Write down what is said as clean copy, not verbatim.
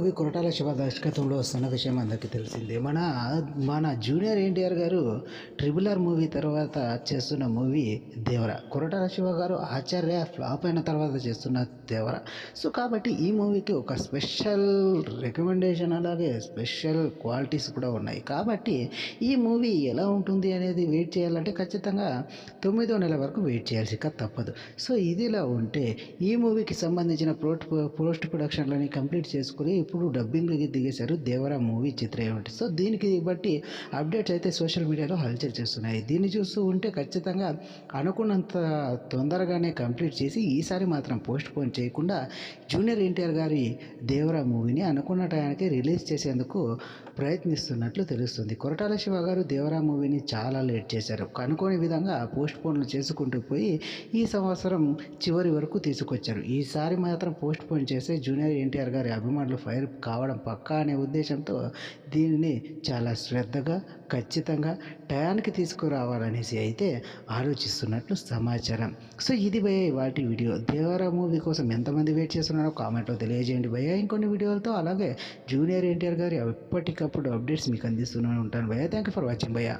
Movie Koratala Shiva దర్శకత్వంలో వస్తున్న విషయం అందరికీ తెలిసిందే. మన జూనియర్ ఎన్టీఆర్ గారు ట్రిపుల్ ఆర్ మూవీ తర్వాత చేస్తున్న మూవీ దేవర. కొరటాల శివ గారు ఆచార్య ఫ్లాప్ అయిన తర్వాత చేస్తున్న దేవర. సో కాబట్టి ఈ మూవీకి ఒక స్పెషల్ రికమెండేషన్ అలాగే స్పెషల్ క్వాలిటీస్ కూడా ఉన్నాయి. కాబట్టి ఈ మూవీ ఎలా ఉంటుంది అనేది వెయిట్ చేయాలంటే ఖచ్చితంగా 9వ నెల వరకు వెయిట్ చేయాల్సిక తప్పదు. సో ఇదిలా ఉంటే ఈ మూవీకి సంబంధించిన పోస్ట్ ప్రొడక్షన్లని కంప్లీట్ చేసుకుని ఇప్పుడు డబ్బింగ్కి దిగేశారు దేవర మూవీ చిత్ర యూనిట్. సో దీనికి బట్టి అప్డేట్స్ అయితే సోషల్ మీడియాలో హల్చల్ చేస్తున్నాయి. దీన్ని చూస్తూ ఉంటే ఖచ్చితంగా అనుకున్నంత తొందరగానే కంప్లీట్ చేసి ఈసారి మాత్రం పోస్ట్ పోన్ చేయకుండా జూనియర్ ఎన్టీఆర్ గారి దేవర మూవీని అనుకున్న టయానికి రిలీజ్ చేసేందుకు ప్రయత్నిస్తున్నట్లు తెలుస్తుంది. కొరటాల శివ గారు దేవర మూవీని చాలా లేట్ చేశారు. అనుకోని విధంగా పోస్ట్ పోన్లు చేసుకుంటూ పోయి ఈ సంవత్సరం చివరి వరకు తీసుకొచ్చారు. ఈసారి మాత్రం పోస్ట్ పోన్ చేస్తే జూనియర్ ఎన్టీఆర్ గారి అభిమానులు ఫైర్ కావడం పక్కా అనే ఉద్దేశంతో దీనిని చాలా శ్రద్ధగా ఖచ్చితంగా టయానికి తీసుకురావాలనేసి అయితే ఆలోచిస్తున్నట్లు సమాచారం. సో ఇది భయ్య వాటి వీడియో. దేవర మూవీ కోసం ఎంతమంది వెయిట్ చేస్తున్నారో కామెంట్లో తెలియజేయండి భయ్య. ఇంకొన్ని వీడియోలతో అలాగే జూనియర్ ఎన్టీఆర్ గారి ఎప్పటికప్పుడు అప్డేట్స్ మీకు అందిస్తూనే ఉంటాను భయ్య. థ్యాంక్ యూ ఫర్ వాచింగ్ భయ్య.